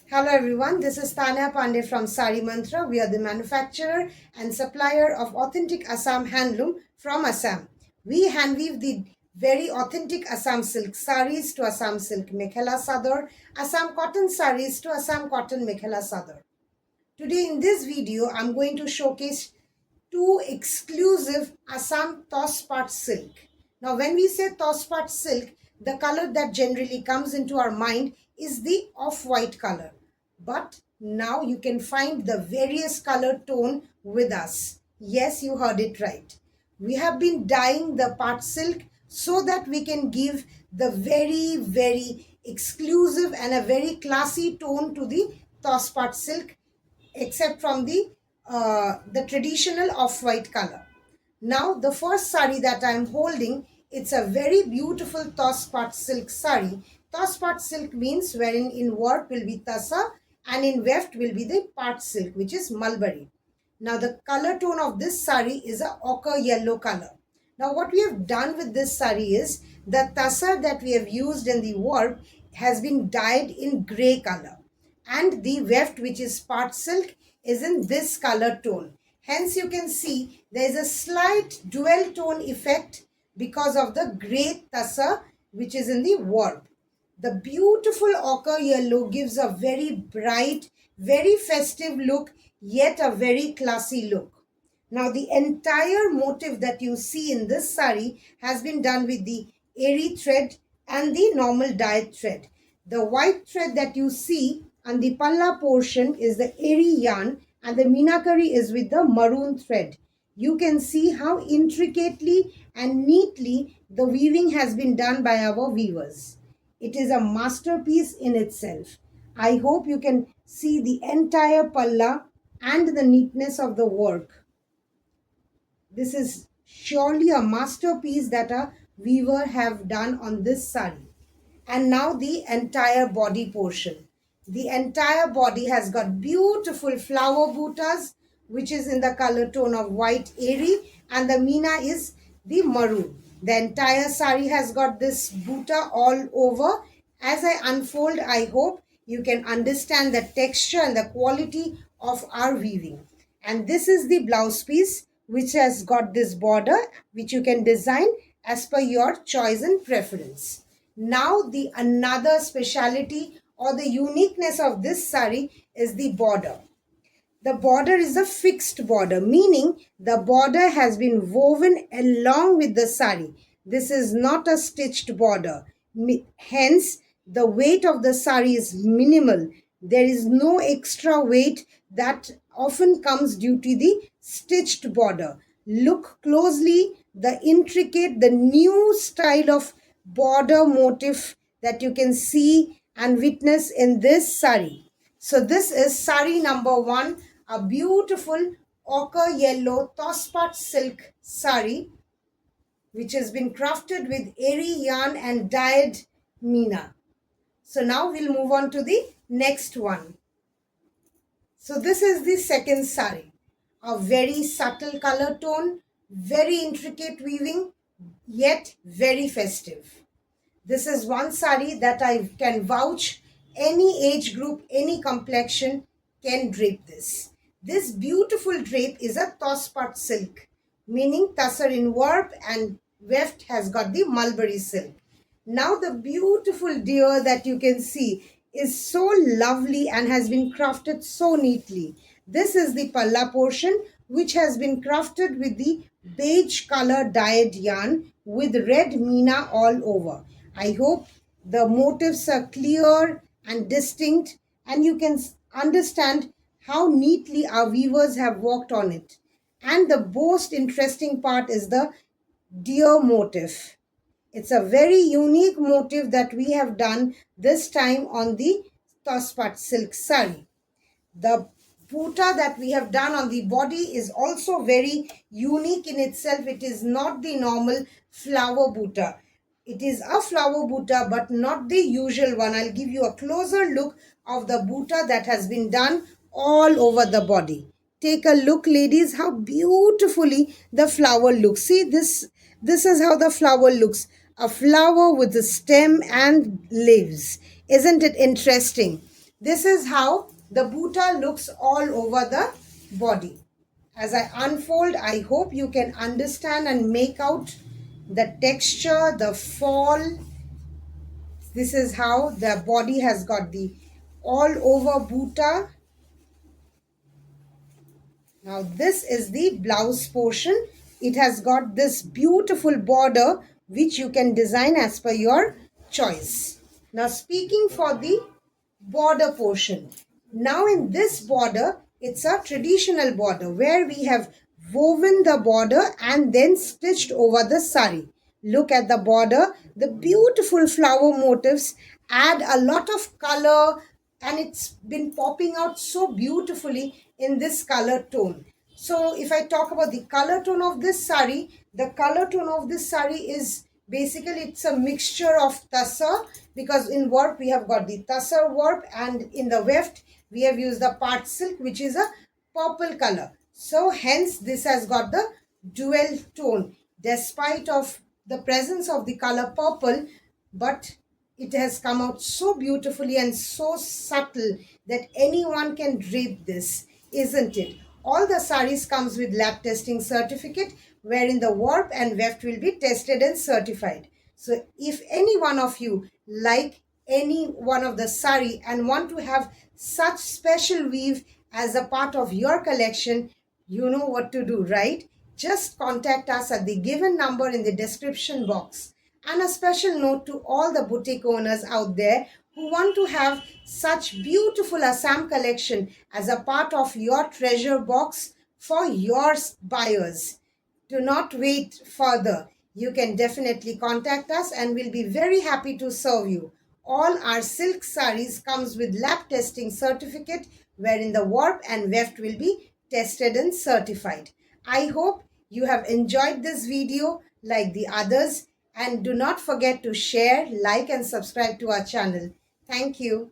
Hello everyone, this is Tanya Pandey from Sari Mantra. We are the manufacturer and supplier of authentic Assam handloom from Assam. We handweave the very authentic Assam silk saris to Assam silk mekhela sador, Assam cotton saris to Assam cotton mekhela sador. Today in this video, I'm going to showcase two exclusive Assam Tospat silk. Now when we say Tospat silk, the color that generally comes into our mind is the off-white color. But now you can find the various color tone with us. Yes, you heard it right. We have been dyeing the part silk so that we can give the very exclusive and a very classy tone to the Tospat silk, except from the traditional off-white color. Now the first sari that I am holding, it's a very beautiful Tospat silk sari. Tospat silk means wherein in work will be tasa and in weft will be the part silk, which is mulberry. Now the color tone of this sari is a ochre yellow color. Now what we have done with this sari is the tasa that we have used in the warp has been dyed in grey color, and the weft, which is part silk, is in this color tone. Hence you can see there is a slight dual tone effect because of the grey tassa which is in the warp. The beautiful ochre yellow gives a very bright, very festive look, yet a very classy look. Now the entire motif that you see in this sari has been done with the airy thread and the normal dyed thread. The white thread that you see on the palla portion is the airy yarn, and the meenakari is with the maroon thread. You can see how intricately and neatly the weaving has been done by our weavers. It is a masterpiece in itself. I hope you can see the entire palla and the neatness of the work. This is surely a masterpiece that a weaver have done on this sari. And now the entire body portion. The entire body has got beautiful flower buttas, which is in the color tone of white airy, and the meena is the maroon. The entire sari has got this butta all over. As I unfold, I hope you can understand the texture and the quality of our weaving. And this is the blouse piece, which has got this border, which you can design as per your choice and preference. Now the another speciality or the uniqueness of this sari is the border. The border is a fixed border, meaning the border has been woven along with the sari. This is not a stitched border. Hence, the weight of the sari is minimal. There is no extra weight that often comes due to the stitched border. Look closely, the intricate, the new style of border motif that you can see and witness in this sari. So this is sari number 1, a beautiful ochre yellow Tospat silk sari, which has been crafted with airy yarn and dyed meena. So now we'll move on to the next one. So this is the second sari, a very subtle color tone, very intricate weaving, yet very festive. This is one sari that I can vouch any age group, any complexion can drape this. This beautiful drape is a Tospat silk, meaning tassar in warp, and weft has got the mulberry silk. Now the beautiful deer that you can see is so lovely and has been crafted so neatly. This is the palla portion, which has been crafted with the beige color dyed yarn with red meena all over. I hope the motifs are clear and distinct, and you can understand how neatly our weavers have worked on it. And the most interesting part is the deer motif. It's a very unique motif that we have done this time on the Tospat silk sari. The butta that we have done on the body is also very unique in itself. It is not the normal flower butta. It is a flower butta, but not the usual one. I'll give you a closer look of the butta that has been done all over the body. Take a look, ladies, how beautifully the flower looks. See, this is how the flower looks. A flower with a stem and leaves. Isn't it interesting? This is how the buta looks all over the body. As I unfold, I hope you can understand and make out the texture, the fall. This is how the body has got the all over buta. Now this is the blouse portion. It has got this beautiful border which you can design as per your choice. Now speaking for the border portion. Now in this border, it's a traditional border where we have woven the border and then stitched over the sari. Look at the border. The beautiful flower motifs add a lot of color and it's been popping out so beautifully in this color tone. So if I talk about the color tone of this sari, the color tone of this sari is basically it's a mixture of tussar, because in warp we have got the tussar warp and in the weft we have used the part silk which is a purple color. So hence this has got the dual tone despite of the presence of the color purple, but it has come out so beautifully and so subtle that anyone can drape this, isn't it? All the saris comes with lab testing certificate wherein the warp and weft will be tested and certified. So if any one of you like any one of the sari and want to have such special weave as a part of your collection, you know what to do, right? Just contact us at the given number in the description box. And a special note to all the boutique owners out there who want to have such beautiful Assam collection as a part of your treasure box for your buyers. Do not wait further. You can definitely contact us and we'll be very happy to serve you. All our silk saris comes with lab testing certificate wherein the warp and weft will be tested and certified. I hope you have enjoyed this video like the others, and do not forget to share, like and subscribe to our channel. Thank you.